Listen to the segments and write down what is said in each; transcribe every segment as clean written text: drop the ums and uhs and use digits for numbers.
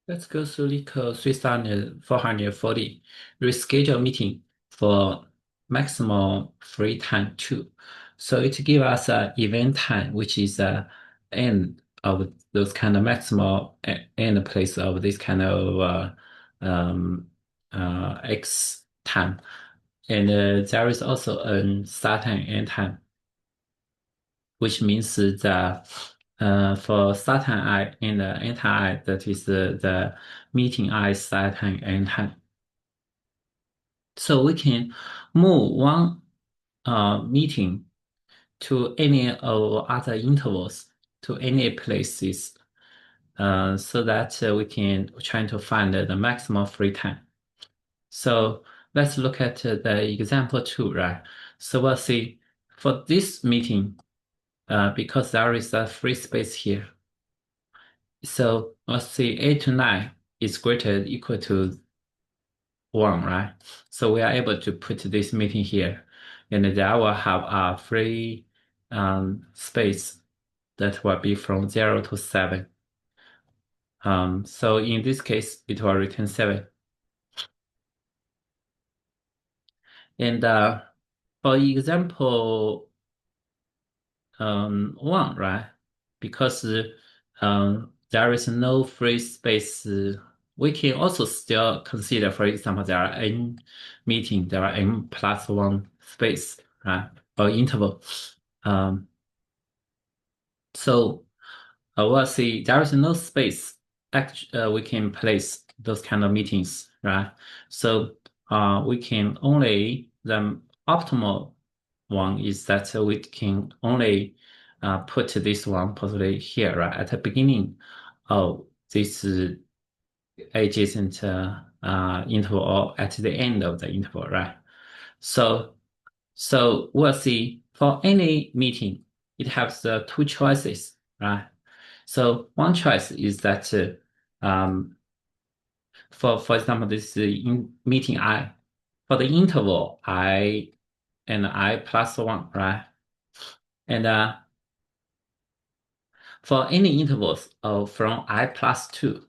Let's go through LeetCode 3440 reschedule meeting for maximum free time 2. So it gives us a event time, which is end of those kind of maximal end place of this kind of um, X time. And there is also a start and end time, which means that for start time I and the end time I, that is the meeting I start time and end time. So we can move one meeting to any of other intervals to any places so that we can try to find the maximum free time. So let's look at the example 2, right? So we'll see for this meeting, because there is a free space here. So let's see 8 to 9 is greater than equal to 1, right? So we are able to put this meeting here, and that will have a free space that will be from 0 to 7. So in this case, it will return 7. And for example 1, right? Because there is no free space, we can also still consider, for example, there are n meeting, there are n plus 1 space, right? Or interval. Um, so we'll see there is no space. We can place those kind of meetings, right? So we can only the optimal one is that we can only put this one possibly here, right, at the beginning of this adjacent interval or at the end of the interval, right? So, so we'll see for any meeting, it has two choices, right? So one choice is that for example, this in meeting I for the interval I and I plus 1, right? And for any intervals from I plus 2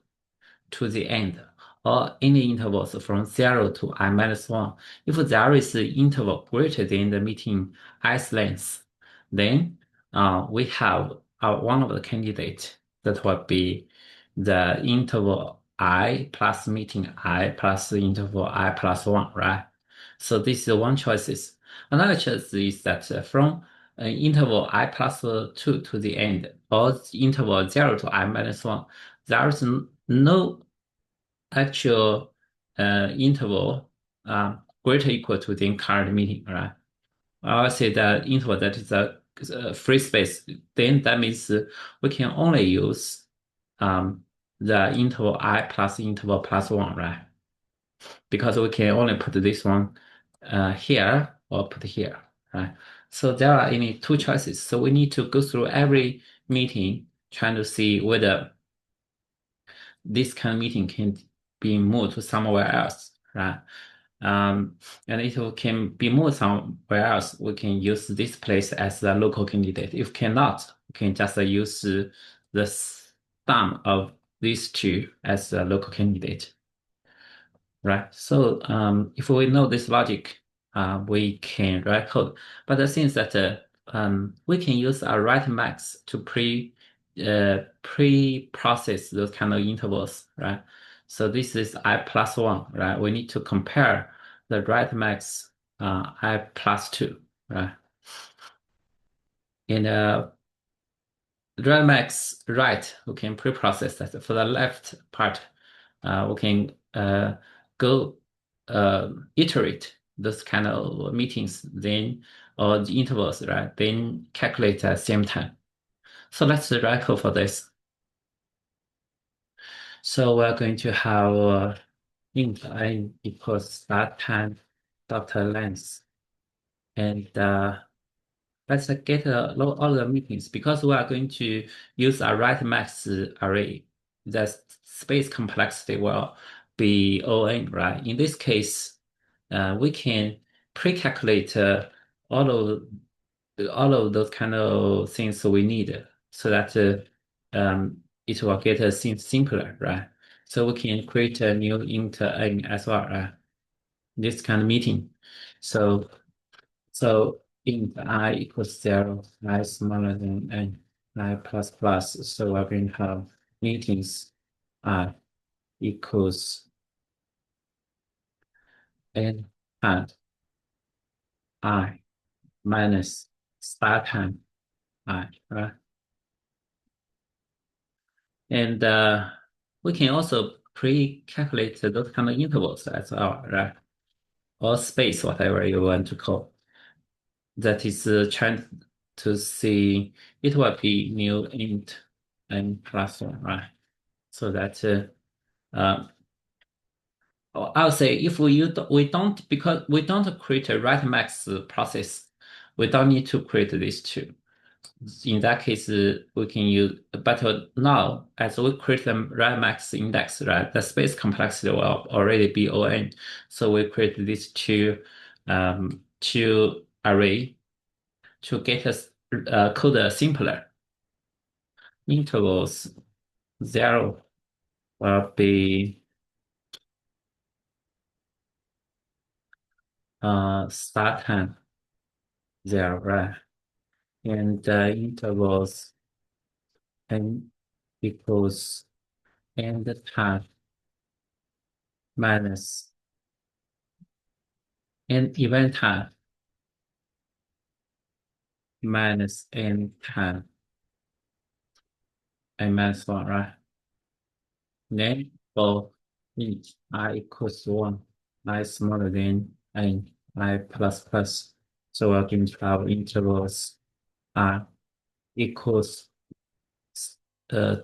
to the end, or any intervals from 0 to I minus 1, if there is an interval greater than the meeting i's length, then we have one of the candidates that will be the interval I plus meeting I plus the interval I plus 1, right? So this is one choices. Another choice is that from interval I plus 2 to the end, or the interval 0 to I minus 1, there is no actual interval greater or equal to the current meeting, right? I will say the interval that is a free space, then that means we can only use the interval I plus interval plus 1, right? Because we can only put this one here or put here, right? So there are only two choices. So we need to go through every meeting trying to see whether this kind of meeting can be moved to somewhere else, right? And if it can be moved somewhere else, we can use this place as the local candidate. If cannot, we can just use the sum of these two as a local candidate, right? So if we know this logic, we can write code. But the thing is that we can use a write max to pre-process those kind of intervals, right? So this is I plus 1, right? We need to compare the write max I plus 2, right? And write max right, we can pre-process that. For the left part, we can go iterate those kind of meetings, then or the intervals, right? Then calculate at the same time. So let's write code for this. So we're going to have int I equals start time dot length, and let's get all the meetings because we are going to use a write max array. The space complexity will be ON, right? In this case, we can pre-calculate all of all of those kind of things we need so that it will get things simpler, right? So we can create a new int n as well, right? This kind of meeting. So int I equals 0, I smaller than n, I plus plus. So we're going to have meetings I equals n and I minus start time I, right? And we can also pre-calculate those kind of intervals as well, right? Or space, whatever you want to call. That is trying to see it will be new int n plus one, right? So that I'll say if we don't because we don't create a write max process, we don't need to create these two. In that case, we can use, but now as we create the write max index, right, the space complexity will already be On. So we create these two array to get us code simpler. Intervals 0 will be start time 0, right? And intervals n equals end time minus n event time minus n time n minus 1, right? Then for int I equals 1, I smaller than n, I plus plus. So we're going to have intervals r equals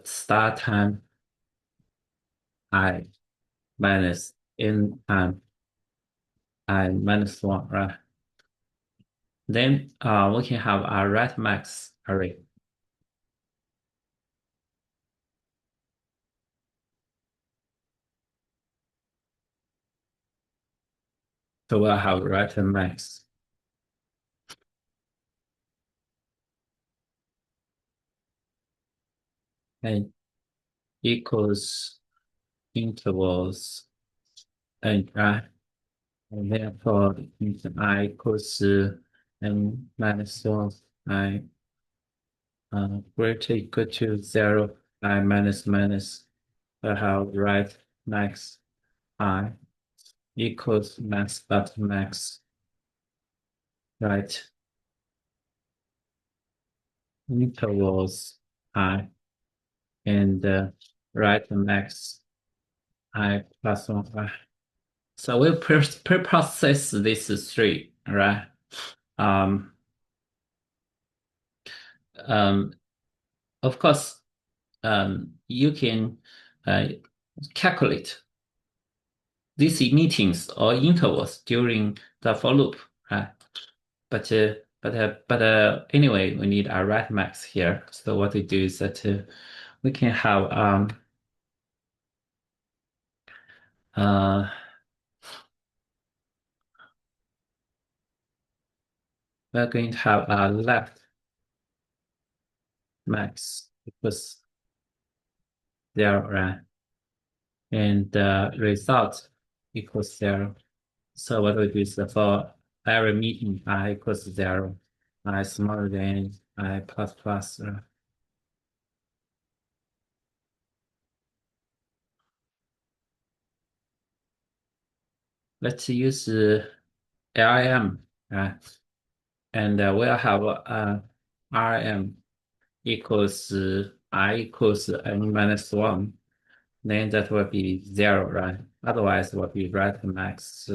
start time I minus n time I minus 1, right? Then we can have a write max array. So we'll have write max n equals intervals n, right? And therefore int I equals n minus 1 I greater equal to 0 I minus minus. I have write max I equals max dot max, right? Intervals I and write max I plus 1 I. So we pre-process this three, right? Um, um, of course, you can uh, calculate these meetings or intervals during the for loop, right? But anyway, we need a write max here. So what we do is that we can have uh, we're going to have a left max equals 0, right? And result equals 0. So what we do is for every meeting I equals 0, I smaller than I plus plus. Let's use LM, right? And we'll have RM equals I equals n minus 1. Then that will be 0, right? Otherwise, it will be write max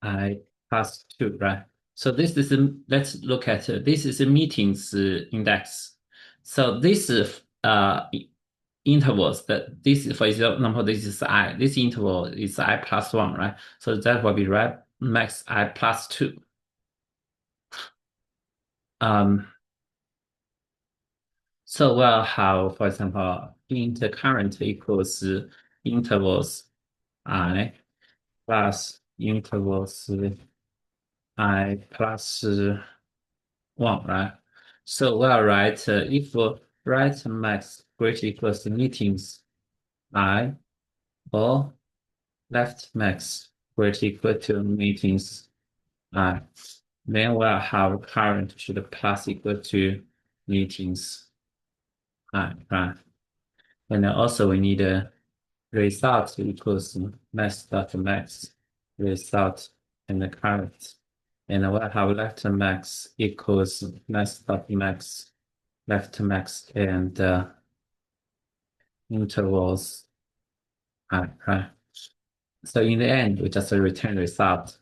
I plus 2, right? So this is let's look at this is a meetings index. So this intervals that this, for example, this is I. This interval is I plus 1, right? So that will be right max I plus 2. Um, so we'll have, for example, int current equals intervals I plus intervals I plus 1, right? So we'll write if write max greater equals to meetings I, or left max greater equal to meetings I. Then we'll have current should plus equal to meetings I, right? And also we need a result equals max dot max result and the current. And we'll have left max equals max dot max left max and intervals I, right? So in the end, we just return result.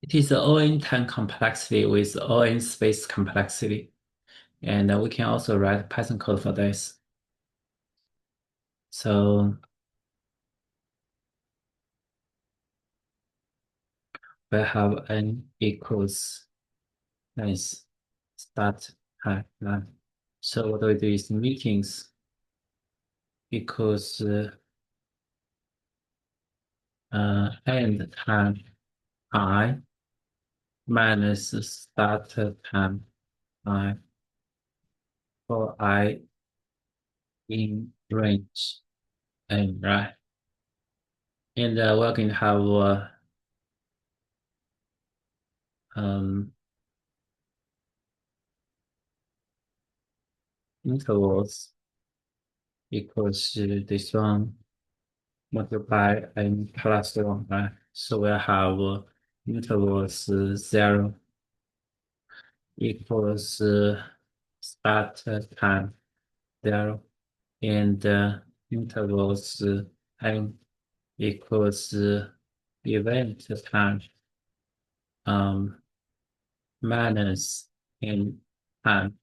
It is ON time complexity with ON space complexity. And we can also write Python code for this. So we have n equals nice start at none. So what we do is meetings equals end time I minus start time I for I in range n, right? And we're going to have intervals equals this one multiply n plus 1, right? So we have intervals 0 equals start time 0 and intervals n equals event time minus n time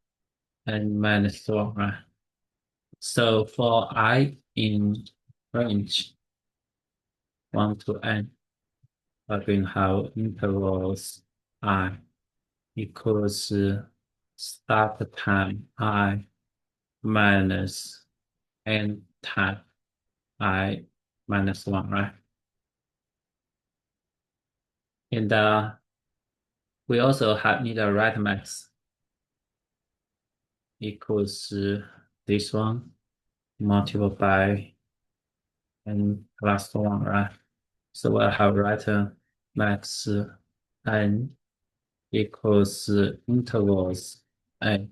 and minus 1, right? So for I in range 1 to n, we're going to have intervals I equals start time I minus n time I minus 1, right? And we also have need a right max equals this one multiplied by n plus 1, right? So we'll have right max n equals intervals n.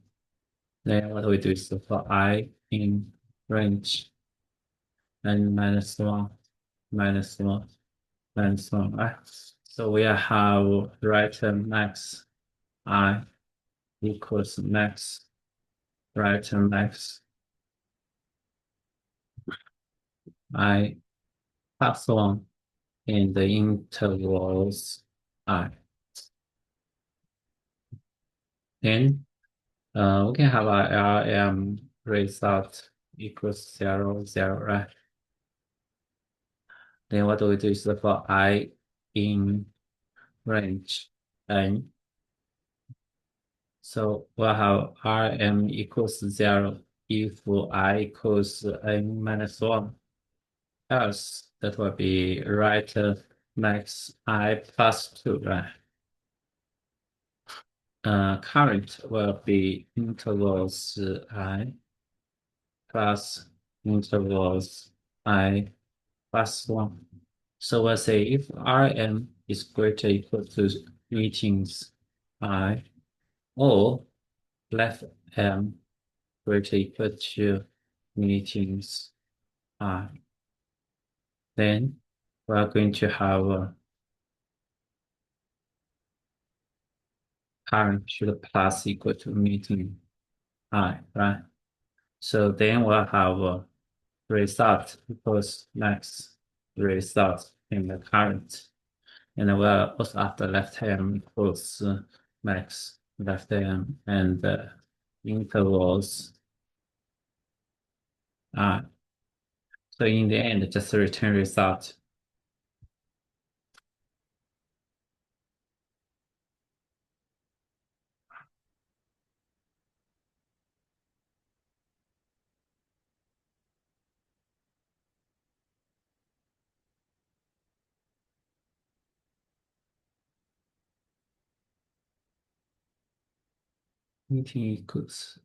Then what we do is for I in range n minus 1 minus 1 minus 1, right? So we have right max I equals max right max I plus 1 in the intervals I. Then we can have a LM result equals 0, 0, right? Then what do we do is for I in range n. So we'll have Rm equals 0 if I equals n minus 1. Else that will be right max I plus 2, right? Current will be intervals I plus intervals I plus 1. So we'll say if Rm is greater equal to meetings I or left M greater equal to meetings I, then we are going to have current should plus equal to meeting I, right? So then we'll have result equals max result in the current. And we'll also after left hand equals max left hand and intervals. So in the end, just return result. Meeting equals